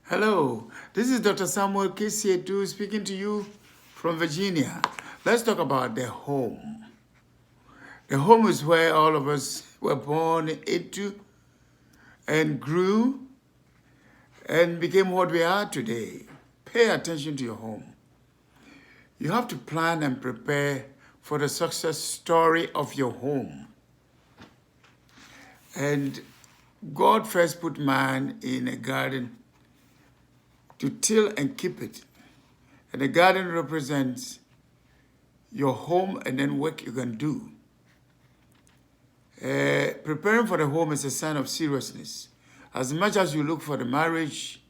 Hello, this is Dr. Samuel Kisseadoo speaking to you from Virginia. Let's talk about the home. The home is where all of us were born into and grew and became what we are today. Pay attention to your home. You have to plan and prepare for the success story of your home. And God first put man in a garden to till and keep it. And the garden represents your home and then work you can do. Preparing for the home is a sign of seriousness. As much as you look for the marriage,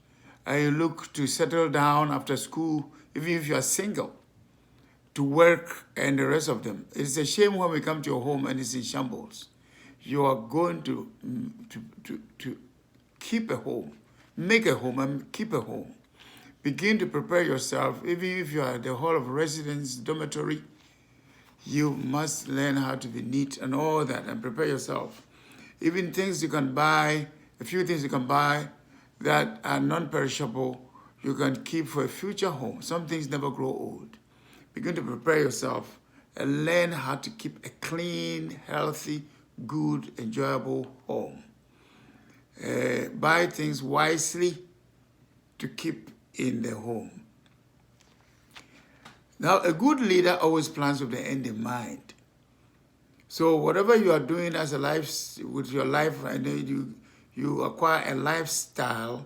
and you look to settle down after school, even if you are single, to work and the rest of them. It's a shame when we come to your home and it's in shambles. You are going to keep a home, make a home and keep a home. Begin to prepare yourself, even if you are at the hall of residence, dormitory, you must learn how to be neat and all that and prepare yourself. Even things you can buy, a few things you can buy that are non-perishable, you can keep for a future home. Some things never grow old. Begin to prepare yourself and learn how to keep a clean, healthy, good, enjoyable home. Buy things wisely to keep in the home. Now, a good leader always plans with the end in mind. So whatever you are doing as a life, with your life, and you acquire a lifestyle,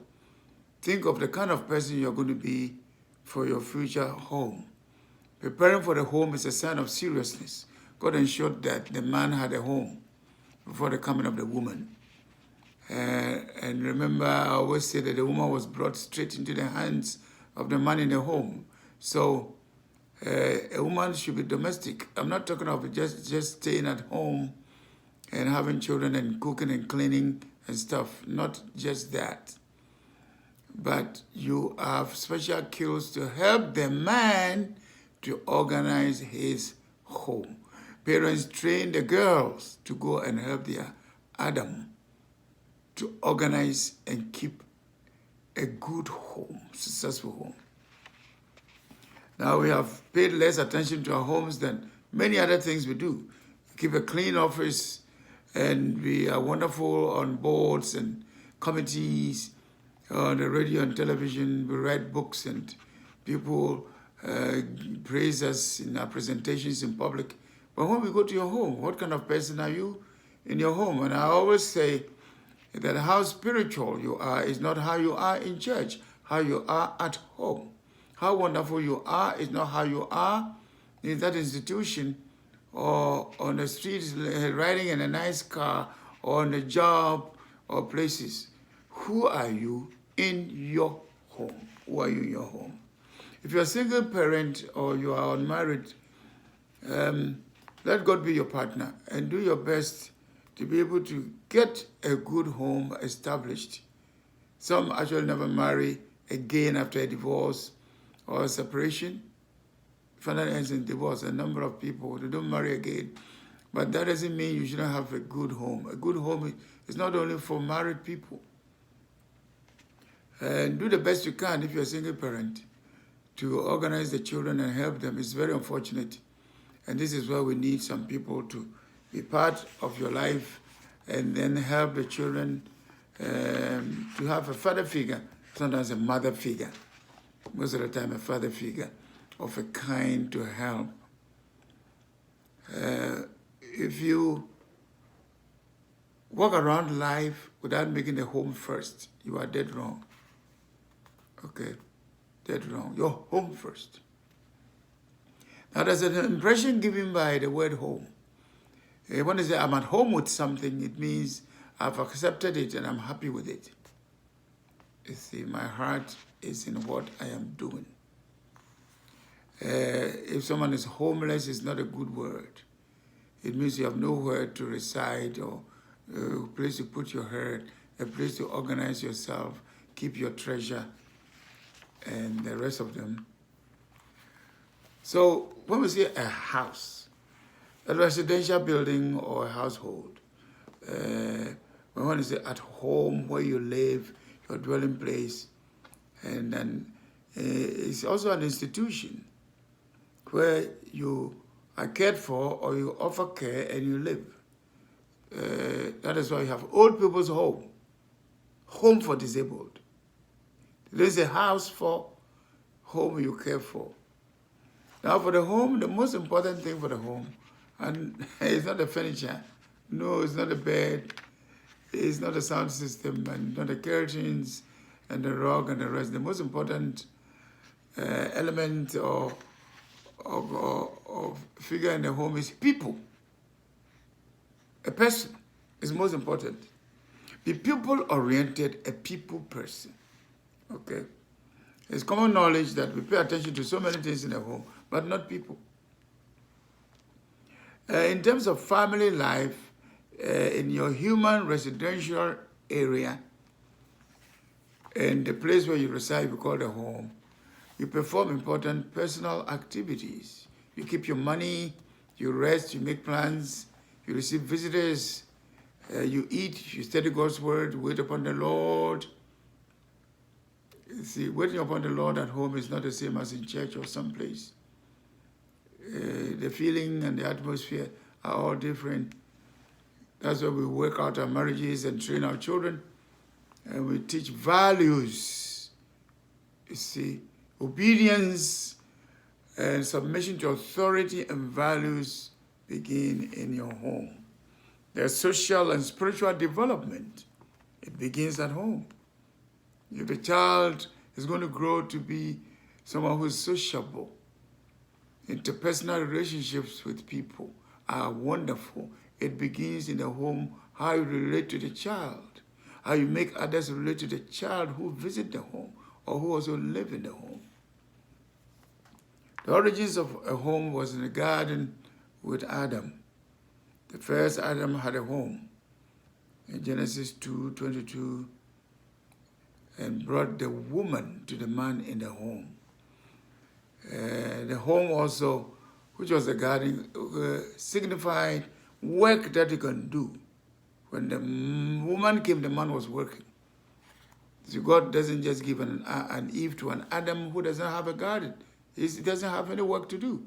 think of the kind of person you're going to be for your future home. Preparing for the home is a sign of seriousness. God ensured that the man had a home before the coming of the woman. And remember, I always say that the woman was brought straight into the hands of the man in the home. So a woman should be domestic. I'm not talking of just staying at home and having children and cooking and cleaning and stuff. Not just that. But you have special skills to help the man to organize his home. Parents train the girls to go and help their Adam to organize and keep a good home, successful home. Now we have paid less attention to our homes than many other things we do. We keep a clean office and we are wonderful on boards and committees, on the radio and television. We write books and people praise us in our presentations in public. But when we go to your home, what kind of person are you in your home? And I always say that how spiritual you are is not how you are in church, how you are at home. How wonderful you are is not how you are in that institution or on the streets riding in a nice car or on a job or places. Who are you in your home? Who are you in your home? If you're a single parent or you are unmarried, let God be your partner and do your best to be able to get a good home established. Some actually never marry again after a divorce or a separation. Finally ends in divorce. A number of people, they don't marry again. But that doesn't mean you shouldn't have a good home. A good home is not only for married people. And do the best you can if you're a single parent to organize the children and help them. It's very unfortunate. And this is why we need some people to be part of your life and then help the children to have a father figure, sometimes a mother figure. Most of the time a father figure of a kind to help. If you walk around life without making the home first, you are dead wrong. Okay, dead wrong. Your home first. Now there's an impression given by the word home. When I say I'm at home with something, it means I've accepted it and I'm happy with it. You see, my heart is in what I am doing. If someone is homeless, it's not a good word. It means you have nowhere to reside or a place to put your head, a place to organize yourself, keep your treasure, and the rest of them. So when we say a house, a residential building or a household, when we say at home, where you live, your dwelling place, And then it's also an institution where you are cared for or you offer care and you live. That is why you have old people's home, home for disabled. There's a house for home you care for. Now for the home, the most important thing for the home, and it's not the furniture, no, it's not the bed, it's not the sound system, and not the curtains, and the rug and the rest. The most important element or figure in the home is people. A person is most important. Be people-oriented, a people person. Okay? It's common knowledge that we pay attention to so many things in the home, but not people. In terms of family life, in your human residential area, and the place where you reside, we call the home, you perform important personal activities. You keep your money, you rest, you make plans, you receive visitors, you eat, you study God's word, wait upon the Lord. You see, waiting upon the Lord at home is not the same as in church or someplace. The feeling and the atmosphere are all different. That's why we work out our marriages and train our children. And we teach values. You see, obedience and submission to authority and values begin in your home. There's social and spiritual development. It begins at home. If a child is going to grow to be someone who is sociable, interpersonal relationships with people are wonderful. It begins in the home, how you relate to the child, how you make others relate to the child who visit the home or who also live in the home. The origins of a home was in the garden with Adam. The first Adam had a home in Genesis 2:22 and brought the woman to the man in the home. The home also, which was the garden, signified work that you can do. When the woman came, the man was working. So God doesn't just give an Eve to an Adam who doesn't have a garden. He doesn't have any work to do.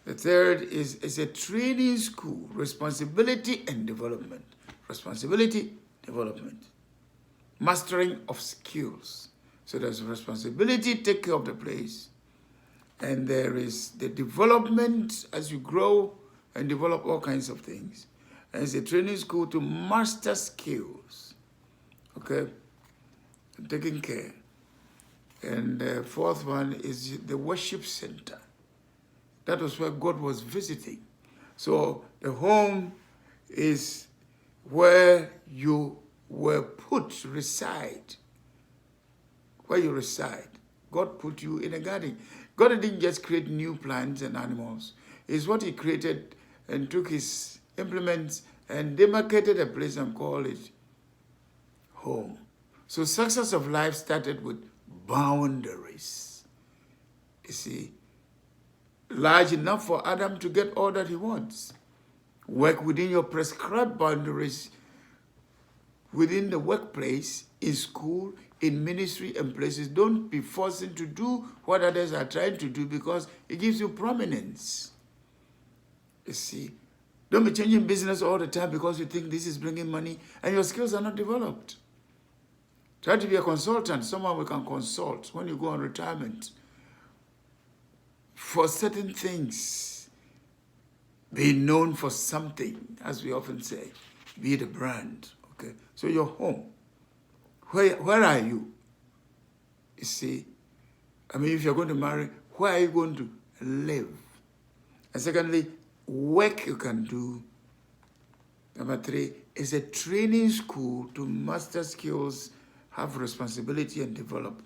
The third is a training school, responsibility and development. Responsibility, development. Mastering of skills. So there's responsibility, take care of the place. And there is the development as you grow and develop all kinds of things. And it's a training school to master skills. Okay? And taking care. And the fourth one is the worship center. That was where God was visiting. So the home is where you were put to reside. Where you reside. God put you in a garden. God didn't just create new plants and animals. It's what he created and took his implements and demarcated a place and called it home. So success of life started with boundaries. You see, large enough for Adam to get all that he wants. Work within your prescribed boundaries, within the workplace, in school, in ministry and places. Don't be forcing to do what others are trying to do because it gives you prominence. You see, don't be changing business all the time because you think this is bringing money and your skills are not developed. Try to be a consultant, someone we can consult when you go on retirement. For certain things, be known for something, as we often say, be the brand. Okay, so your home, where are you? You see, I mean, if you're going to marry, where are you going to live? And secondly, work you can do. Number three is a training school to master skills, have responsibility and develop.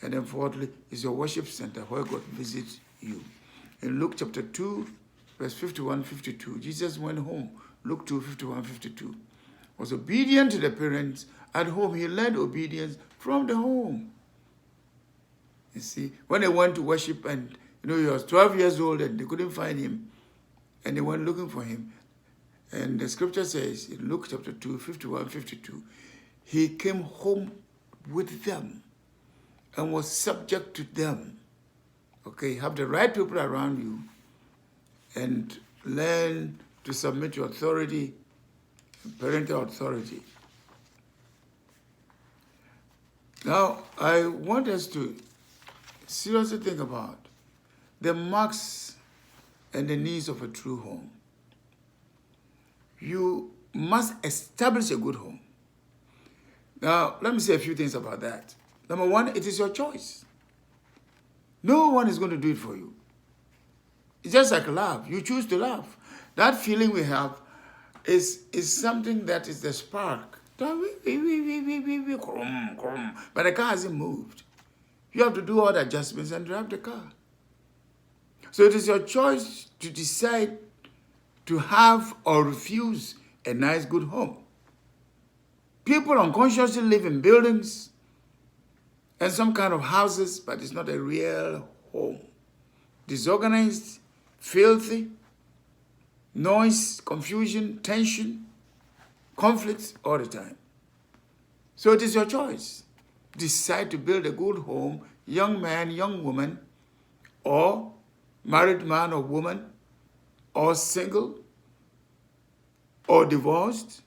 And then fourthly is your worship center where God visits you. In Luke chapter 2, verse 51-52, Jesus went home. Luke 2, 51-52. Was obedient to the parents. At home, he learned obedience from the home. You see, when they went to worship and, he was 12 years old and they couldn't find him, and they went looking for him. And the scripture says in Luke chapter 2, 51-52, he came home with them and was subject to them. Okay, have the right people around you and learn to submit to authority, parental authority. Now, I want us to seriously think about the marks and the needs of a true home. You must establish a good home. Now, let me say a few things about that. Number one, it is your choice. No one is going to do it for you. It's just like love. You choose to love. That feeling we have is something that is the spark. But the car hasn't moved. You have to do all the adjustments and drive the car. So it is your choice to decide to have or refuse a nice, good home. People unconsciously live in buildings and some kind of houses, but it's not a real home. Disorganized, filthy, noise, confusion, tension, conflicts all the time. So it is your choice. Decide to build a good home, young man, young woman, or married man or woman, or single, or divorced,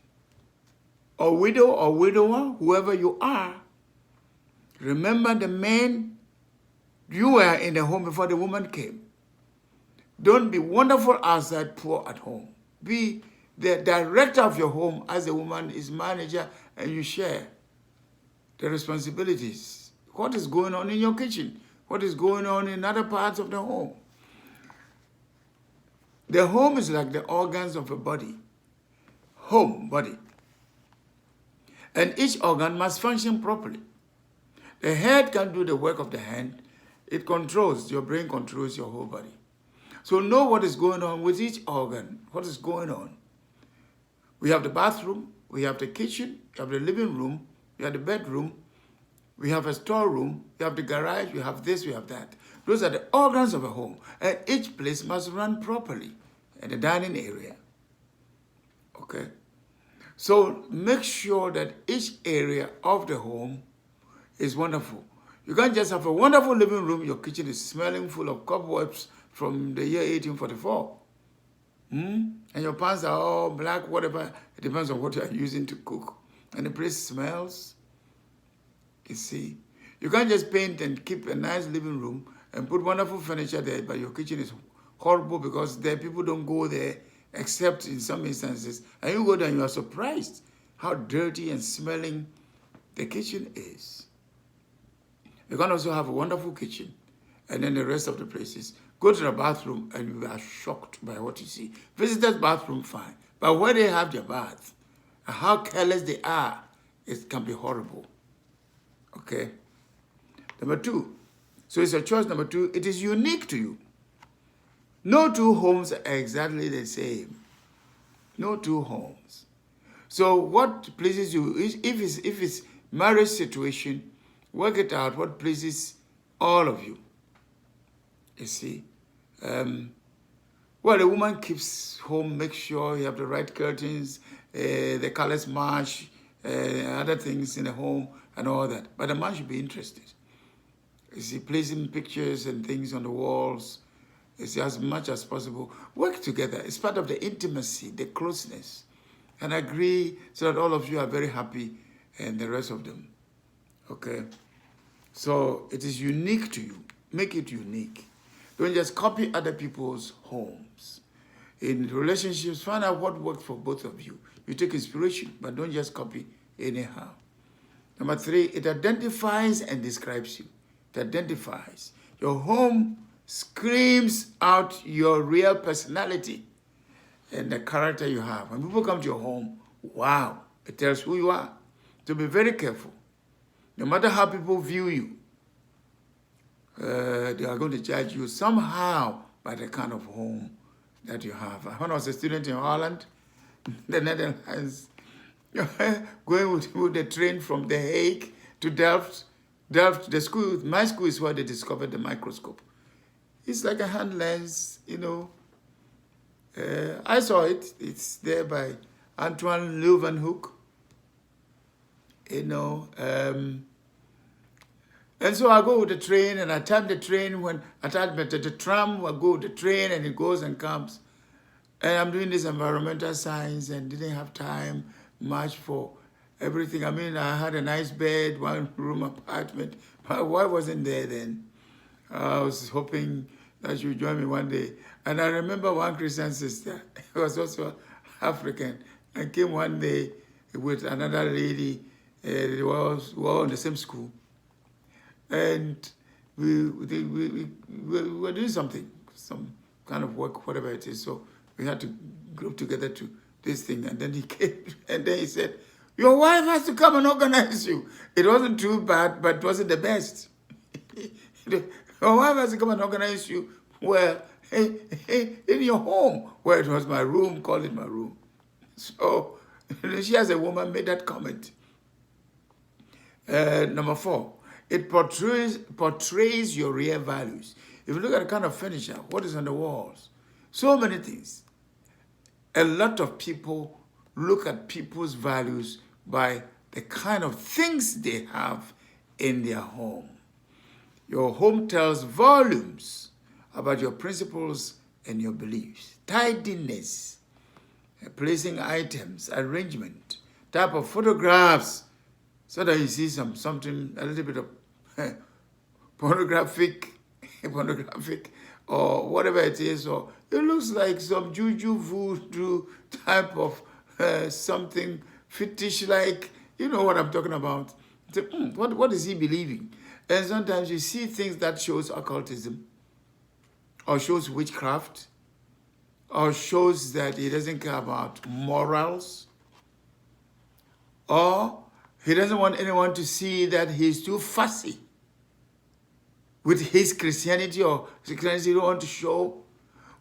or widow or widower, whoever you are. Remember the man, you were in the home before the woman came. Don't be wonderful outside, poor at home. Be the director of your home as the woman is manager, and you share the responsibilities. What is going on in your kitchen? What is going on in other parts of the home? The home is like the organs of a body. Home, body. And each organ must function properly. The head can do the work of the hand. It controls, your brain controls your whole body. So know what is going on with each organ. What is going on? We have the bathroom, we have the kitchen, we have the living room, we have the bedroom, we have a storeroom, we have the garage, we have this, we have that. Those are the organs of a home. And each place must run properly. And the dining area. Okay? So make sure that each area of the home is wonderful. You can't just have a wonderful living room, your kitchen is smelling full of cobwebs from the year 1844. And your pans are all black, whatever. It depends on what you are using to cook. And the place smells. You see. You can't just paint and keep a nice living room and put wonderful furniture there, but your kitchen is horrible because there people don't go there except in some instances. And you go there and you are surprised how dirty and smelling the kitchen is. You can also have a wonderful kitchen and then the rest of the places. Go to the bathroom and you are shocked by what you see. Visitors' bathroom, fine. But where they have their bath and how careless they are, it can be horrible. Okay? Number two. So it's a choice. Number two, it is unique to you. No two homes are exactly the same. No two homes. So what pleases you, if it's marriage situation, work it out what pleases all of you. You see. Well, the woman keeps home, makes sure you have the right curtains, the colors match, other things in the home and all that. But the man should be interested. You see, placing pictures and things on the walls, you see, as much as possible. Work together. It's part of the intimacy, the closeness. And agree so that all of you are very happy and the rest of them. Okay? So it is unique to you. Make it unique. Don't just copy other people's homes. In relationships, find out what worked for both of you. You take inspiration, but don't just copy anyhow. Number three, it identifies and describes you. It identifies. Your home screams out your real personality and the character you have. When people come to your home, wow, it tells who you are. So be very careful. No matter how people view you, they are going to judge you somehow by the kind of home that you have. When I was a student in Holland, the Netherlands, going with the train from The Hague to Delft, the school, my school is where they discovered the microscope. It's like a hand lens, you know. I saw it. It's there by Antoine Leeuwenhoek. You know, And so I go with the train, and I time the train when I time the tram, I go with the train, and it goes and comes. And I'm doing this environmental science and didn't have time much for everything. I mean, I had a nice bed, one room apartment. My wife wasn't there then. I was hoping that she would join me one day. And I remember one Christian sister, who was also African, and came one day with another lady. We were in the same school. And we were doing something, some kind of work, whatever it is. So we had to group together to this thing. And then he came, and then he said, your wife has to come and organize you. It wasn't too bad, but it wasn't the best. Your wife has to come and organize you where in your home, where it was my room, call it my room. So she as a woman made that comment. Number 4, it portrays your real values. If you look at the kind of furniture, what is on the walls, so many things. A lot of people look at people's values by the kind of things they have in their home. Your home tells volumes about your principles and your beliefs. Tidiness, placing items, arrangement, type of photographs, so that you see something, a little bit of pornographic, or whatever it is, or it looks like some juju voodoo type of something fetish-like. You know what I'm talking about. What is he believing? And sometimes you see things that shows occultism, or shows witchcraft, or shows that he doesn't care about morals, or he doesn't want anyone to see that he's too fussy with his Christianity, or Christianity you don't want to show.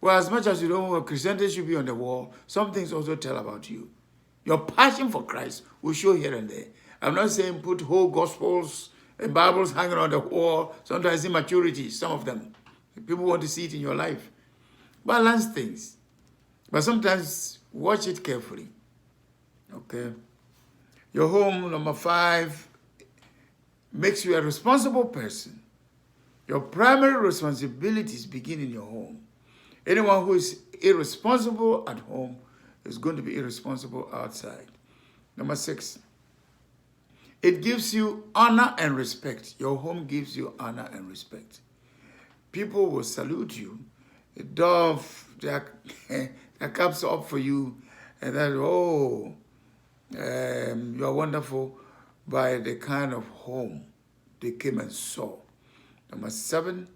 Well, as much as you don't want Christianity should be on the wall, some things also tell about you. Your passion for Christ will show here and there. I'm not saying put whole gospels and Bibles hanging on the wall. Sometimes immaturity, some of them. People want to see it in your life. Balance things. But sometimes watch it carefully. Okay? Your home, number 5, makes you a responsible person. Your primary responsibilities begin in your home. Anyone who is irresponsible at home is going to be irresponsible outside. Number 6, it gives you honor and respect. Your home gives you honor and respect. People will salute you. They doff their caps up for you, and then, oh, you are wonderful by the kind of home they came and saw. Number 7,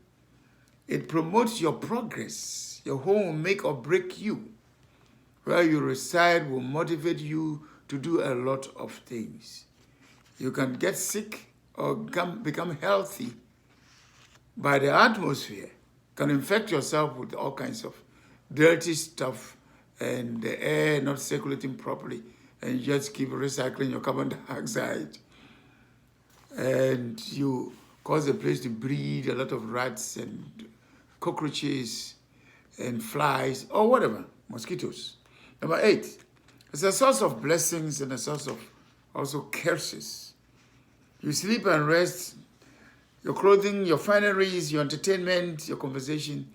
it promotes your progress. Your home will make or break you. Where you reside will motivate you to do a lot of things. You can get sick or become healthy by the atmosphere. Can infect yourself with all kinds of dirty stuff and the air not circulating properly, and you just keep recycling your carbon dioxide. And you cause the place to breed a lot of rats and cockroaches and flies or whatever, mosquitoes. Number 8, it's a source of blessings and a source of also curses. You sleep and rest, your clothing, your fineries, your entertainment, your conversation.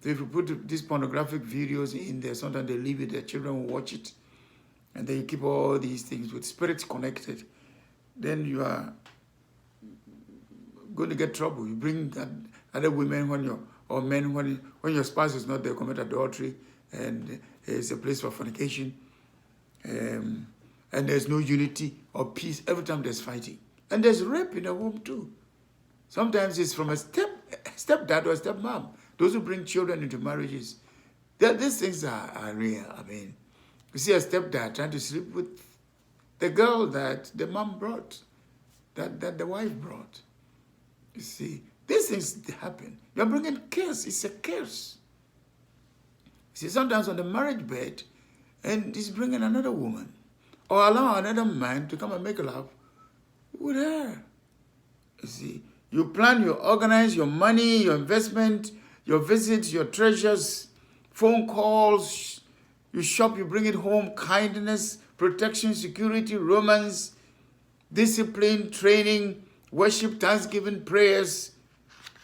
So if you put these pornographic videos in there, sometimes they leave it, their children will watch it. And then you keep all these things with spirits connected. Then you are going to get trouble. You bring other women or men when your spouse is not there, commit adultery, and it's a place for fornication. And there's no unity or peace. Every time there's fighting. And there's rape in the home too. Sometimes it's from a stepdad or a stepmom. Those who bring children into marriages. These things are real. I mean, you see a stepdad trying to sleep with the girl that the mom brought, that the wife brought. You see, these things happen. You're bringing curse. It's a curse. You see, sometimes on the marriage bed, and he's bringing another woman, or allow another man to come and make love with her. You see, you plan, you organize your money, your investment, your visits, your treasures, phone calls, you shop, you bring it home, kindness, protection, security, romance, discipline, training, worship, thanksgiving, prayers,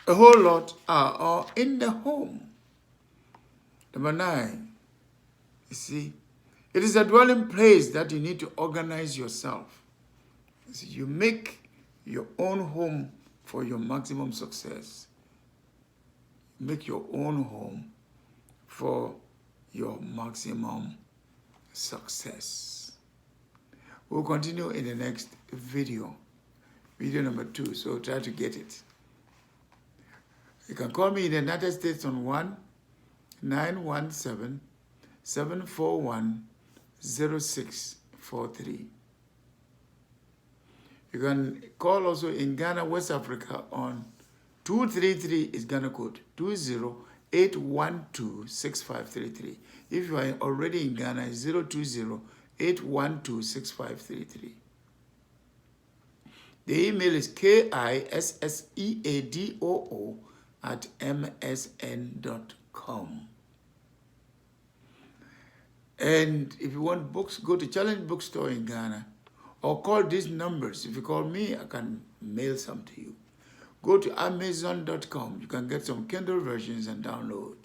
a whole lot are all in the home. Number 9, you see, it is a dwelling place that you need to organize yourself. You see, you make your own home for your maximum success. Make your own home for your maximum success. We'll continue in the next video number 2, so try to get it. You can call me in the United States on 1-917-741-0643. You can call also in Ghana, West Africa on 233 is Ghana code 208126533. If you are already in Ghana, it's 020-812-6533. The email is kisseadoo@msn.com. And if you want books, go to Challenge Bookstore in Ghana or call these numbers. If you call me, I can mail some to you. Go to Amazon.com. You can get some Kindle versions and download.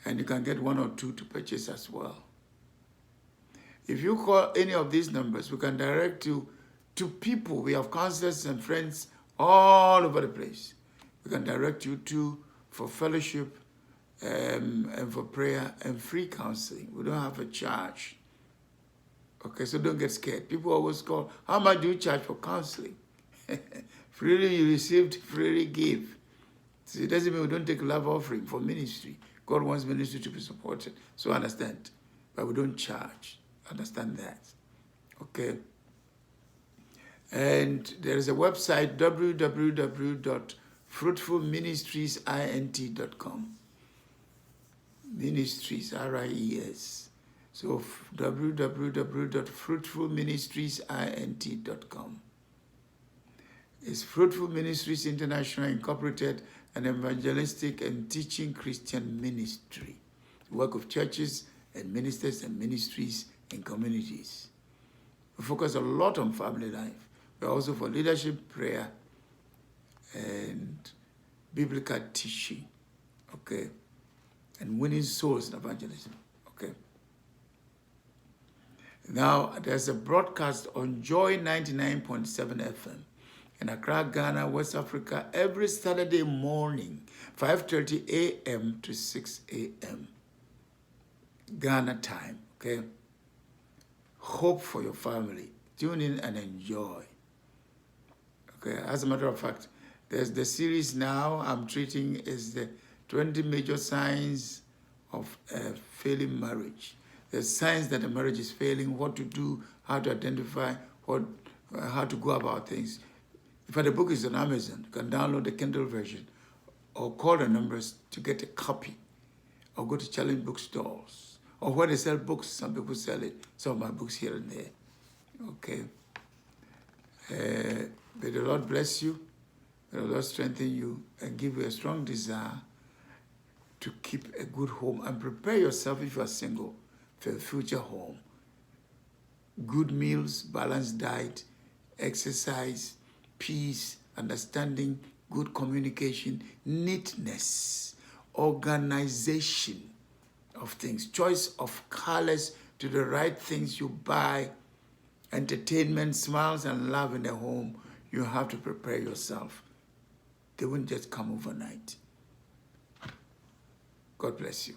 And you can get 1 or 2 to purchase as well. If you call any of these numbers, we can direct you to people. We have counselors and friends all over the place. We can direct you to for fellowship and for prayer and free counseling. We don't have a charge. Okay, so don't get scared. People always call, how much do you charge for counseling? Freely you received, freely give. So it doesn't mean we don't take love offering for ministry. God wants ministry to be supported. So understand. But we don't charge. Understand that. Okay. And there is a website, www.fruitfulministriesint.com. Ministries, R-I-E-S. So www.fruitfulministriesint.com. It's Fruitful Ministries International Incorporated, an evangelistic and teaching Christian ministry. The work of churches and ministers and ministries in communities. We focus a lot on family life, but also for leadership, prayer, and biblical teaching, okay? And winning souls in evangelism, okay? Now, there's a broadcast on Joy 99.7 FM in Accra, Ghana, West Africa, every Saturday morning, 5:30 a.m. to 6 a.m. Ghana time, okay? Hope for your family. Tune in and enjoy. Okay, as a matter of fact, there's the series now I'm treating is the 20 major signs of a failing marriage. The signs that a marriage is failing, what to do, how to identify, how to go about things. If the book is on Amazon, you can download the Kindle version or call the numbers to get a copy or go to Challenge Bookstores or where they sell books. Some people sell it, some of my books here and there. Okay. May the Lord bless you. May the Lord strengthen you and give you a strong desire to keep a good home and prepare yourself if you are single for a future home. Good meals, balanced diet, exercise, peace, understanding, good communication, neatness, organization of things, choice of colors to the right things you buy, entertainment, smiles, and love in the home. You have to prepare yourself. They won't just come overnight. God bless you.